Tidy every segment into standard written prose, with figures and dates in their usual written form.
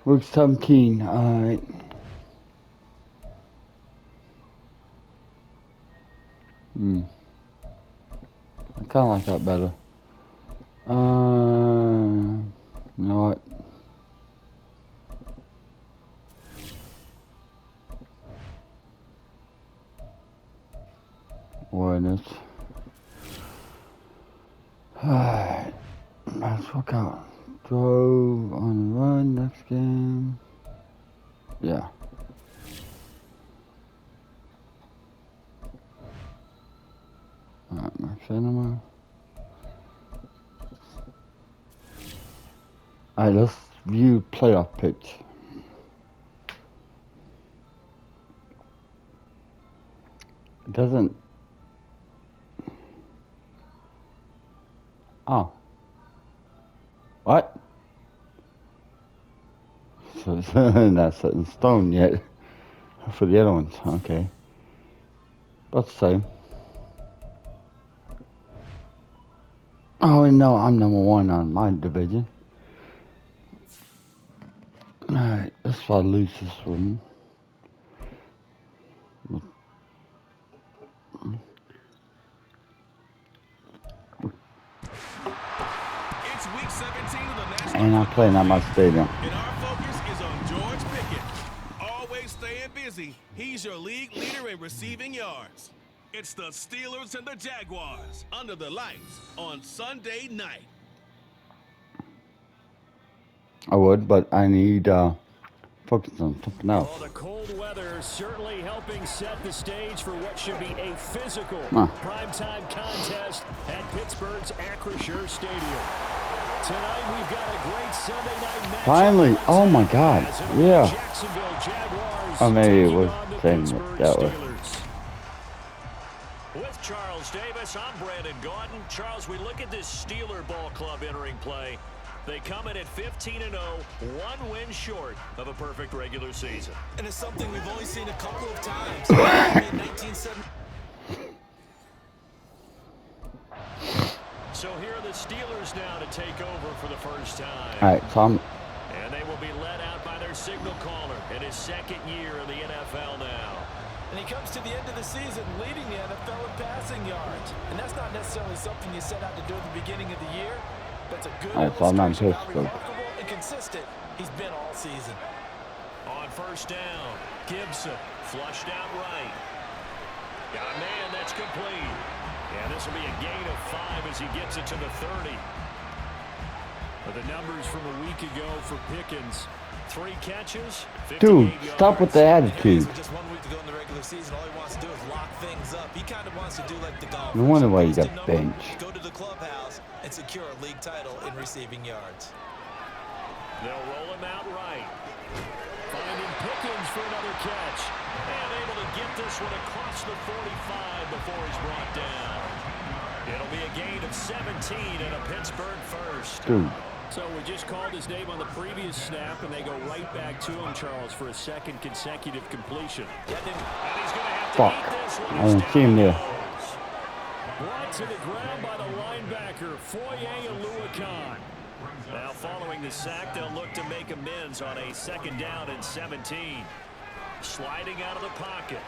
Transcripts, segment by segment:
Week 17, alright. I kinda like that better. You know what? Awareness. Alright. Let's work out. Drove on the run next game. Yeah. Alright, my cinema. Alright, let's view playoff picks. It doesn't. Oh. What? So it's not set in stone yet for the other ones. Okay. About the same. Oh, no, I'm number one on my division. Alright, let's try to lose this one. It's week 17 of the National And I'm playing at my stadium. And our focus is on George Pickens. Always staying busy. He's your league leader in receiving yards. It's the Steelers and the Jaguars under the lights on Sunday night. I would, but I need focus on something else. Well, the cold weather certainly helping set the stage for what should be a physical primetime contest at Pittsburgh's Acrisure Stadium. Tonight we've got a great Sunday night match. Finally! Oh my God! Yeah. Jacksonville Jaguars Oh, maybe it was saying taking it on the that way. Pittsburgh Steelers. With Charles Davis, I'm Brandon Gaudin. Charles, we look at this Steeler ball club entering play. They come in at 15-0, one win short of a perfect regular season. And it's something we've only seen a couple of times. So here are the Steelers now to take over for the first time. Alright, so I'm. And they will be led out by their signal caller in his second year in the NFL now. And he comes to the end of the season leading the NFL in passing yards. And that's not necessarily something you set out to do at the beginning of the year. That's a good illustration of how remarkable and consistent he's been all season. On first down, Gibson flushed out right. Got a man, that's complete. And this will be a gain of 5 as he gets it to the 30. But the numbers from a week ago for Pickens. 3 catches, 58 Dude, yards. stop with the attitude. Just 1 week to go in the regular season. All he wants to do is lock things up. He kind of wants to do like the Dolphins. No wonder why you got benched. Go to the clubhouse and secure a league title in receiving yards. They'll roll him out right. Finding Pickens for another catch. And able to get this one across the 45 before he's brought down. It'll be a gain of 17 and a Pittsburgh first. Dude. So we just called his name on the previous snap, and they go right back to him, Charles, for a second consecutive completion. And he's going to have to eat this one. I didn't see him there. Brought to the ground by the linebacker, Foye Aluakon. Now following the sack, they'll look to make amends on a second down and 17. Sliding out of the pocket.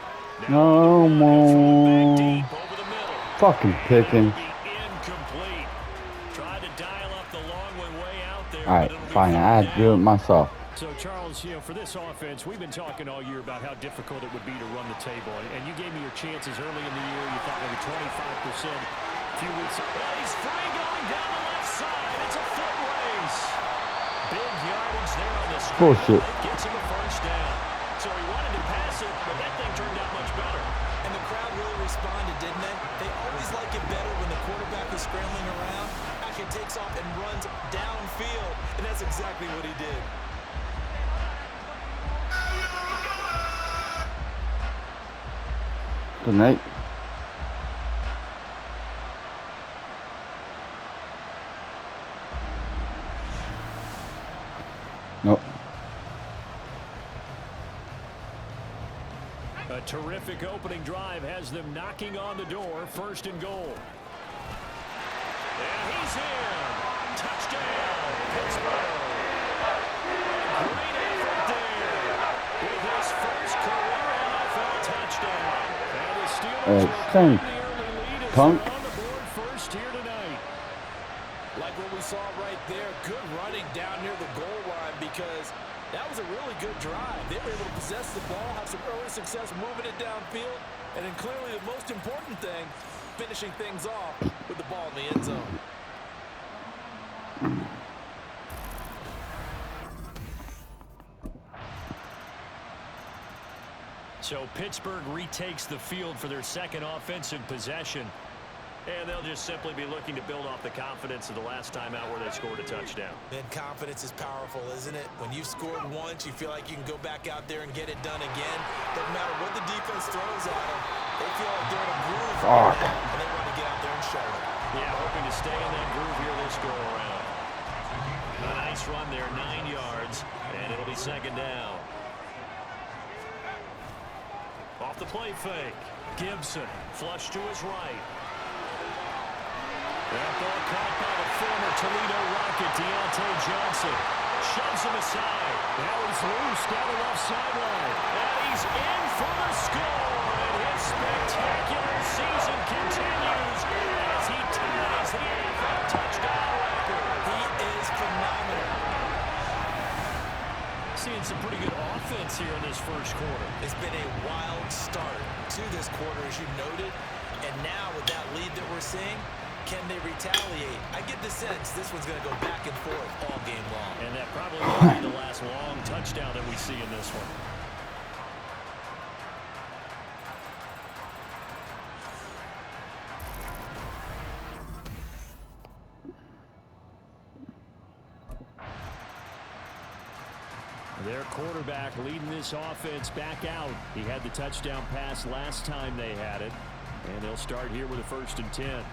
No more. Deep over the middle. Fucking Pickens. Incomplete. Tried to dial up the long way out there. Alright, fine. I had to do it myself. So, Charles, you know, for this offense, we've been talking all year about how difficult it would be to run the table. And you gave me your chances early in the year. You thought maybe 25%. A few weeks ago. He's free going down the left side. It's a foot race. Big yardage there on the screen. Bullshit. Gets him a first down. So he wanted to pass it, but that thing turned out much better. And the crowd really responded, didn't they? They always like it better when the quarterback is scrambling around. Actually takes off and runs downfield, and that's exactly what he did. Good night. Nope. A terrific opening drive has them knocking on the door, first and goal. And he's in. Touchdown, Pittsburgh. Great Same punk. On the board first here tonight. Like what we saw right there, good running down near the goal line because that was a really good drive. They were able to possess the ball, have some early success moving it downfield, and then clearly the most important thing, finishing things off with the ball in the end zone. So Pittsburgh retakes the field for their second offensive possession. And they'll just simply be looking to build off the confidence of the last time out where they scored a touchdown. And confidence is powerful, isn't it? When you've scored once, you feel like you can go back out there and get it done again. Doesn't matter what the defense throws at them. They feel like they're in a groove right now, and they want to get out there and show it. Yeah, hoping to stay in that groove here this go-around. A nice run there, 9 yards, and it'll be second down. Off the play fake. Gibson, flush to his right. That ball caught by the former Toledo Rocket, Deontay Johnson. Shoves him aside. Now he's loose down the left sideline. And he's in for the score. And his spectacular season continues as he ties the NFL touchdown record. He is phenomenal. Seeing some pretty good offense here in this first quarter. It's been a wild start to this quarter, as you noted. And now with that lead that we're seeing, can they retaliate? I get the sense this one's going to go back and forth all game long. And that probably will be the last long touchdown that we see in this one. Their quarterback leading this offense back out. He had the touchdown pass last time they had it. And they'll start here with a 1st and 10.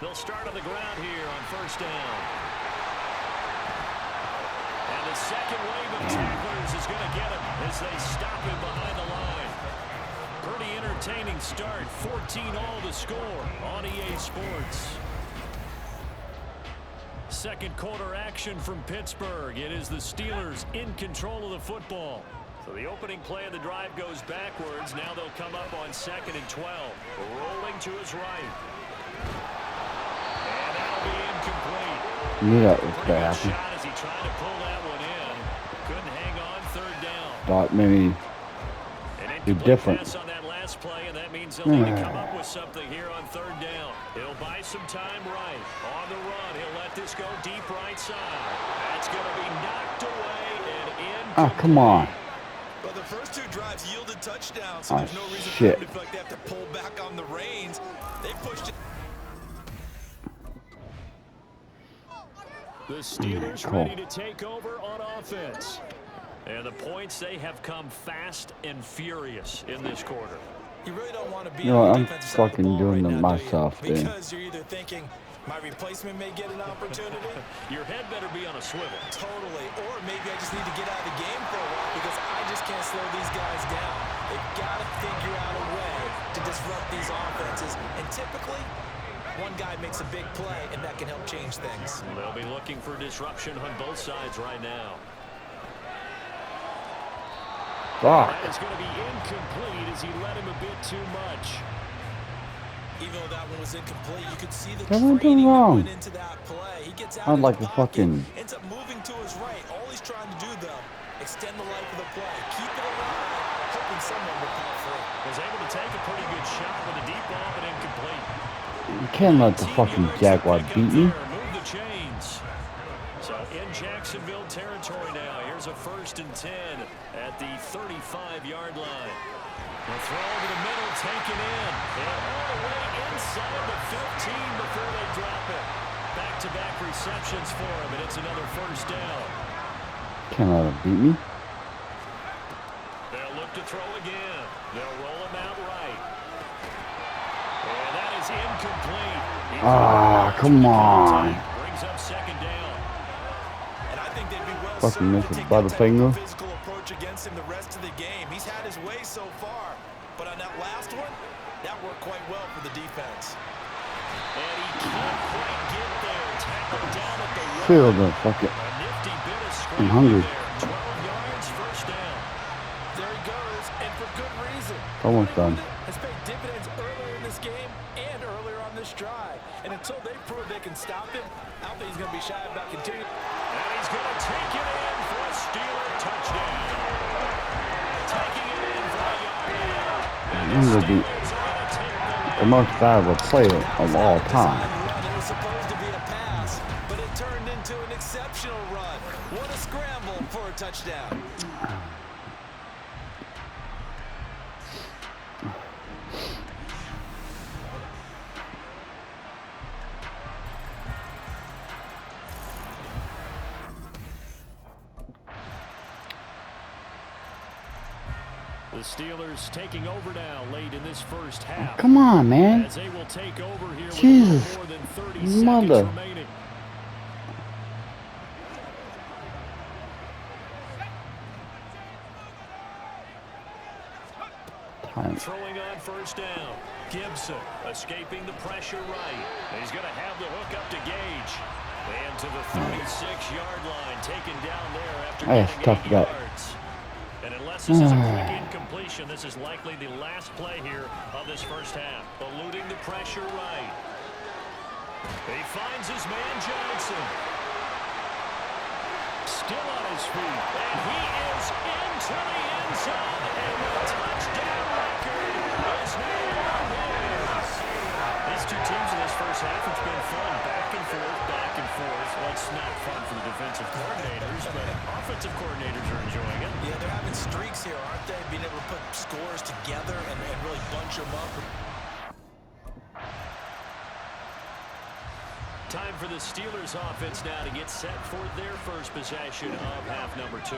They'll start on the ground here on 1st down. And the second wave of tacklers is going to get him as they stop him behind the line. Pretty entertaining start. 14-all to score on EA Sports. Second quarter action from Pittsburgh. It is the Steelers in control of the football. So the opening play of the drive goes backwards. Now they'll come up on 2nd and 12. Rolling to his right. And that'll be incomplete. Knew that was Pretty bad. good shot as he tried to pull that one in. Couldn't hang on 3rd down. Thought maybe An be different. pass on that last play, and that means they'll need to come up with something here on 3rd down. He'll buy some time right. On the run, he'll let this go deep right side. That's going to be knocked away and in. Oh, come on. But the first 2 drives yielded touchdowns, so Oh, there's no reason shit. for them to feel like they have to pull back on the reins. They pushed it. The Steelers Cool. ready to take over on offense. And the points, they have come fast and furious in this quarter. You really don't want to be You know, on the I'm defensive side of the fucking ball doing right it now, do you? myself, dude. Because you're either thinking, my replacement may get an opportunity. Your head better be on a swivel. Totally. Or maybe I just need to get out of the game for a while because I just can't slow these guys down. They've got to figure out a way to disrupt these offenses. And typically, one guy makes a big play, and that can help change things. They'll be looking for disruption on both sides right now. Fuck. That is going to be incomplete as he let him a bit too much. Even though that one was incomplete, you could see the That went training that wrong. went into that play. He gets out I'd of like the to pocket, fucking- ends up moving to his right. All he's trying to do, though, extend the life of the play. Keep it alive, hoping someone will call free. Was able to take a pretty good shot with a deep ball, but incomplete. You can't let the 18 fucking yards to Jaguar pick up beat me. there. Move the chains. So in Jacksonville territory now. Here's a 1st and 10 at the 35-yard line. The throw over the middle, taken in. And all the way inside the 15 before they drop it. Back-to-back receptions for him, and it's another 1st down. Can't let him beat me. They'll look to throw again. They'll roll him out right. And that is incomplete. Ah, come on. Brings up 2nd down. And I think they'd be well Fucking suited miss to a take that type butterfinger. of physical approach against him the rest of the game. He's had his way so far, but on that last one, that worked quite well for the defense. And he can't quite get there. Tackled down at the Feel 1. the fucking. A nifty bit of I'm scrambling hungry. there. 12 yards, first down. There he goes, and for good reason. Almost Running done. with it has paid dividends earlier in this game and earlier on this drive. And until they prove they can stop him, I don't think he's going to be shy about continuing. And he's going to take it in for a Steeler touchdown. Taking it in for a yard. And the This will be Steelers are going to take the the lead. most valuable play of all time. It was supposed to be a pass, but it turned into an exceptional run. What a scramble for a touchdown. The Steelers taking over now late in this first half. Come on, man. As they will take over here with a Jesus. little more than 30 Mother. seconds remaining. Time. Throwing on first down. Gibson escaping the pressure right. He's going to have the hook up to Gage. And to the 36-yard line, taken down there after That's getting tough 8 to get. yards. And unless this is a quick incompletion, this is likely the last play here of this first half. Eluding the pressure right. He finds his man Johnson. Still on his feet. And he is into the end zone. And the touchdown record is now his. These two teams in this first half, it's been fun. Back and forth, back and forth. Well, it's not fun for the defensive coordinators, but offensive coordinators are enjoying it. Yeah, they're having streaks here, aren't they? Being able to put scores together and really bunch them up. Time for the Steelers offense now to get set for their first possession of half number 2.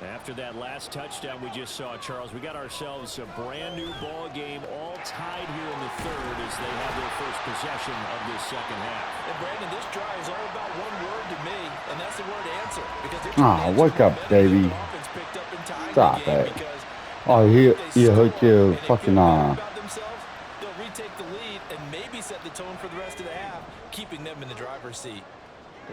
After that last touchdown we just saw, Charles, we got ourselves a brand new ball game, all tied here in the third as they have their first possession of this second half. And Brandon, this drive is all about one word to me, and that's the word answer. Because Wake up, Davey. Stop it. Oh, he hurt your fucking arm. They'll retake the lead and maybe set the tone for the rest of the half, keeping them in the driver's seat.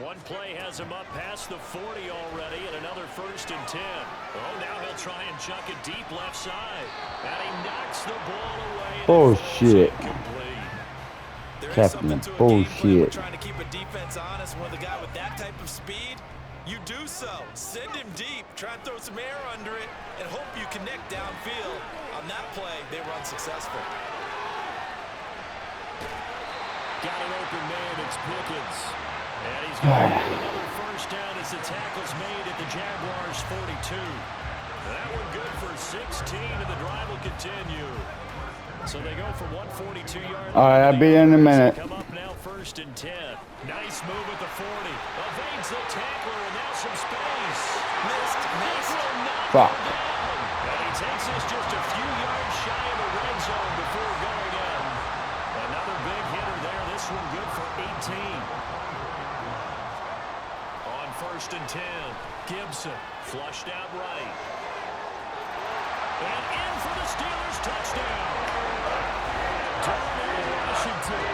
One play has him up past the 40 already, and another 1st and 10. Oh, now he'll try and chuck it deep left side. And he knocks the ball away. Bullshit. There is Captain something to a game plan bullshit. when trying to keep a defense honest. When the guy with that type of speed, you do so. Send him deep. Try and throw some air under it and hope you connect downfield. On that play, they were unsuccessful. Got an open man. It's Pickens. And he's going to get another first down as the tackle's made at the Jaguars' 42. That one good for 16, and the drive will continue. So they go for 142 yards. All right, I'll be in a minute. Come up now 1st and 10. Nice move at the 40. Evades the tackler, and now some space. Missed. Fuck. And he takes us just a few yards shy of the red zone before going in. Another big hitter there. This one good for 18. On 1st and 10, Gibson flushed out right. And in for the Steelers touchdown. Darnell Washington,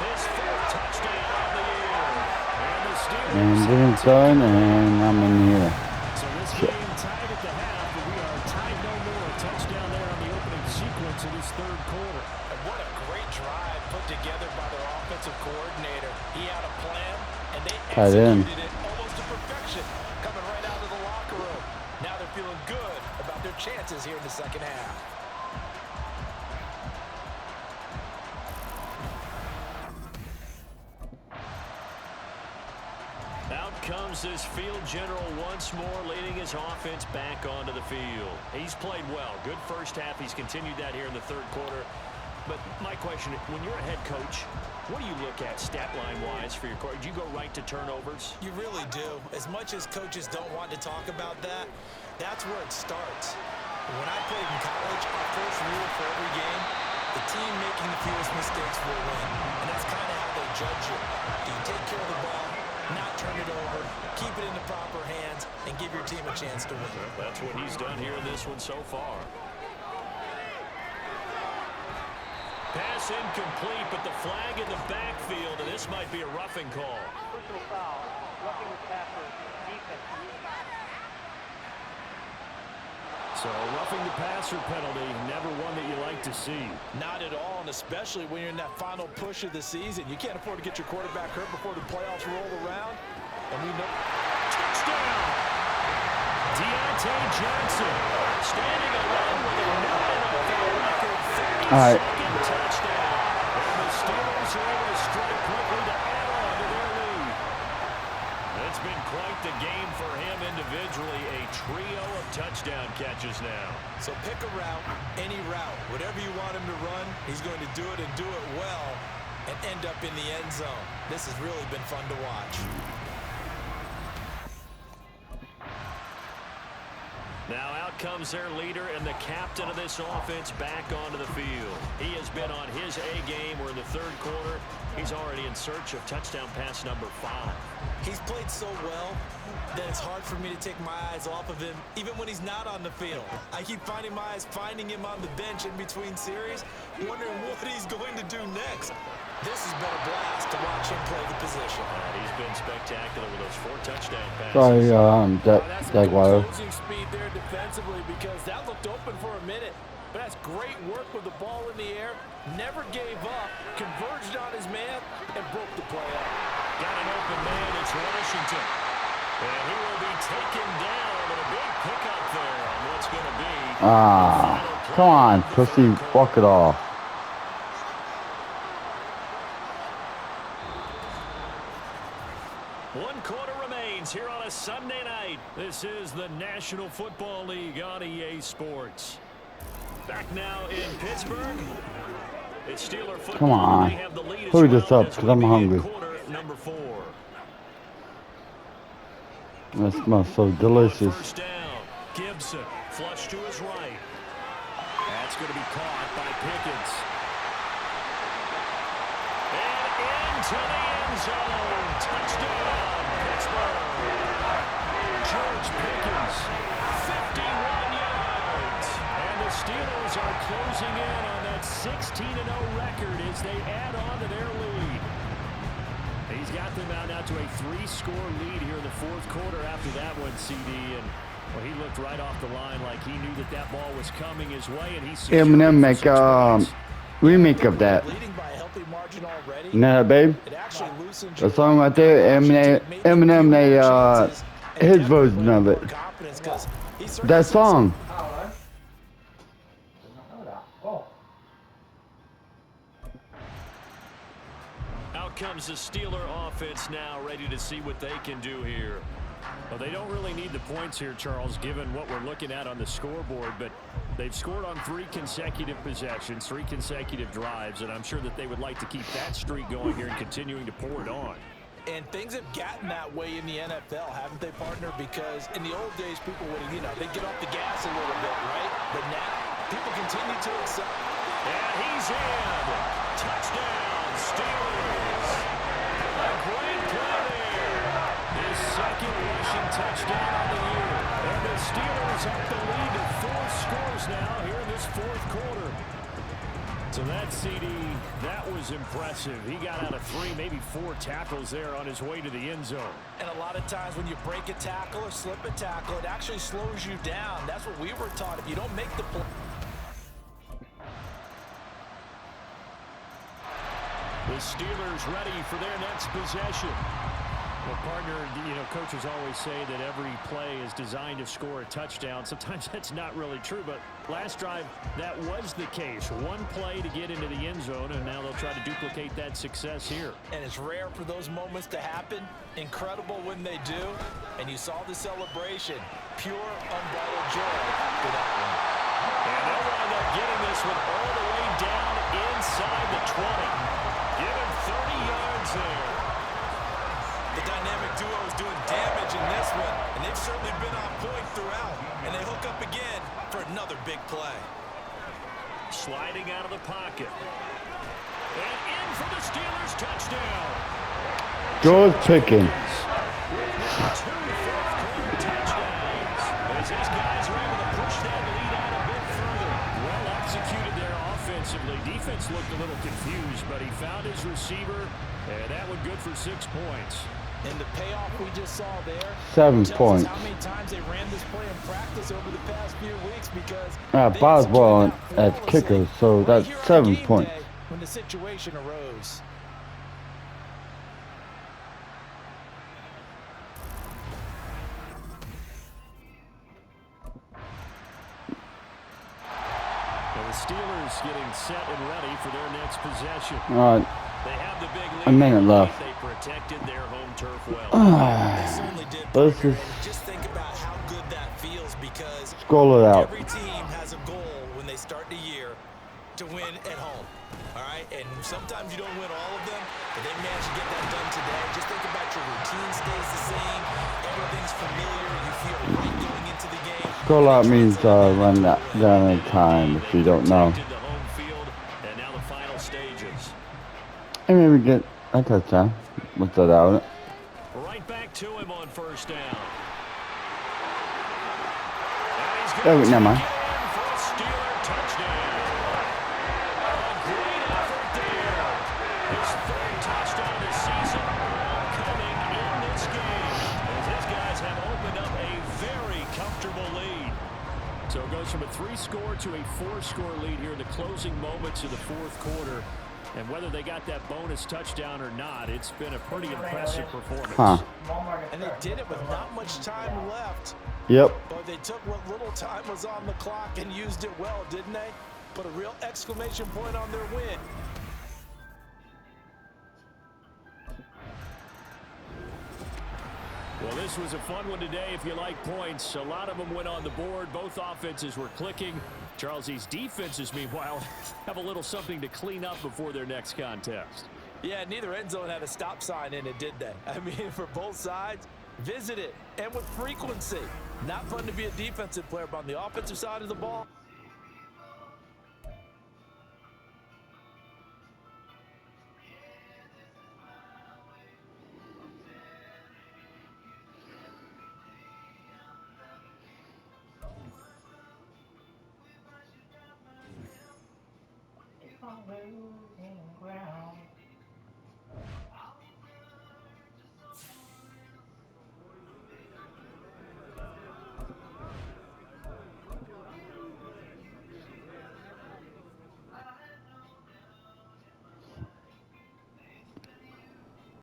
his 4th touchdown of the year. And the Steelers. And then it's done, and I'm in here. So this game tied at the half, but we are tied no more. A touchdown there on the opening sequence of this 3rd quarter. And what a great drive put together by their offensive coordinator. He had a plan, and they Tight end. executed it almost to perfection, coming right out of the locker room. Now they're feeling good about their chances here in the second half. Out comes this field general once more, leading his offense back onto the field. He's played well. Good first half. He's continued that here in the 3rd quarter. But my question, when you're a head coach, what do you look at stat line-wise for your court? Do you go right to turnovers? You really do. As much as coaches don't want to talk about that, that's where it starts. When I played in college, our first rule for every game, the team making the fewest mistakes will win. And that's kind of how they judge you. Do you take care of the ball, not turn it over, keep it in the proper hands, and give your team a chance to win? That's what he's done here in this one so far. Pass incomplete, but the flag in the backfield, and this might be a roughing call. Personal foul, roughing the passer, defense. So roughing the passer penalty, never one that you like to see. Not at all, and especially when you're in that final push of the season. You can't afford to get your quarterback hurt before the playoffs roll around. And we know. Touchdown! Deontay Johnson standing alone with a new NFL record 32nd touchdown. And the Steelers are able to strike quickly to add on to their lead. It's been quite the game for him individually. A trio of touchdown catches now. So pick a route, any route. Whatever you want him to run, he's going to do it and do it well and end up in the end zone. This has really been fun to watch. Now out comes their leader and the captain of this offense back onto the field. He has been on his A game. We're in the third quarter. He's already in search of touchdown pass number 5. He's played so well that it's hard for me to take my eyes off of him, even when he's not on the field. I keep finding my eyes finding him on the bench in between series, wondering what he's going to do next. This has been a blast to watch him play the position. He's been spectacular with those 4 touchdown passes. Sorry, Jaguar. Closing speed there defensively because that looked open for a minute. But that's great work with the ball in the air. Never gave up, converged on his man, and broke the play up. Got an open man. It's Washington. And he will be taken down with a big pickup there on what's going to be. Come on, pussy, walk it off. One quarter remains here on a Sunday night. This is the National Football League on EA Sports. Back now in Pittsburgh. It's Steeler football. Come on. They have the lead as Hurry well this up, as 'cause we I'm begin hungry. quarter number 4. That smells so delicious. First down. Gibson flush to his right. That's going to be caught by Pickens. And into the end zone. Touchdown, Pittsburgh. George Pickens, 51 yards. And the Steelers are closing in on that 16-0 record as they add on to their lead. He's got them out now to a 3-score lead here in the fourth quarter after that one, CD. And well, he looked right off the line like he knew that that ball was coming his way, and he secured Eminem make 6 points. remake of that. Leading by a healthy margin already. You know that, babe? It actually loosened The song right there, Eminem, his version of it. That song. Out comes the Steeler offense now, ready to see what they can do here. Well, they don't really need the points here, Charles, given what we're looking at on the scoreboard, but they've scored on 3 consecutive possessions, 3 consecutive drives, and I'm sure that they would like to keep that streak going here and continuing to pour it on. And things have gotten that way in the NFL, haven't they, partner? Because in the old days, people would, they get off the gas a little bit, right? But now, people continue to accept. And he's in. Touchdown, Steelers. A great play there. His second rushing touchdown on the year. And the Steelers up the lead to 4 scores now here in this fourth quarter. So that CD, that was impressive. He got out of 3, maybe 4 tackles there on his way to the end zone. And a lot of times when you break a tackle or slip a tackle, it actually slows you down. That's what we were taught. If you don't make the play. The Steelers ready for their next possession. Well, partner, coaches always say that every play is designed to score a touchdown. Sometimes that's not really true, but last drive, that was the case. 1 play to get into the end zone, and now they'll try to duplicate that success here. And it's rare for those moments to happen. Incredible when they do. And you saw the celebration. Pure, unbridled joy after that one. And they'll wind up getting this one all the way down inside the 20. Give him 30 yards there. The dynamic duo is doing damage in this one, and they've certainly been on point throughout. And they hook up again for another big play. Sliding out of the pocket. And in for the Steelers touchdown. George Pickens. 2 fourth-quarter touchdowns. As these guys are able to push that lead out a bit further. Well executed their offense offensively. Defense looked a little confused, but he found his receiver, and that one good for 6 points. And the payoff we just saw there 7 tells points. us how many times they ran this play in practice over the past few weeks because Boswell at kicker, so that's 7 points. When the situation arose. And the Steelers getting set and ready for their next possession. All right. They have the big lead. A minute left. They protected their home turf well. They certainly did. Let's Just think about how good that feels because scroll it out. every team has a goal when they start the year to win at home. All right? And sometimes you don't win all of them, but they managed to get that done today. Just think about your routine stays the same. Everything's familiar. You feel right going into the game. Scroll out means run that down in time if you don't know. The home field, and now the final stages. And maybe get a touchdown with that out. Right back to him on first down. Oh, never mind. For a Steeler touchdown. A great effort there. His 3rd touchdown this season coming in this game. As his guys have opened up a very comfortable lead. So it goes from a 3-score to a 4-score lead here in the closing moments of the 4th quarter. And whether they got that bonus touchdown or not, it's been a pretty impressive performance. And they did it with not much time left. Yep. But they took what little time was on the clock and used it well, didn't they? Put a real exclamation point on their win. Well, this was a fun one today if you like points. A lot of them went on the board. Both offenses were clicking. Charles, these defenses, meanwhile, have a little something to clean up before their next contest. Yeah, neither end zone had a stop sign in it, did they? I mean, for both sides, visit it, and with frequency. Not fun to be a defensive player, but on the offensive side of the ball, losing ground.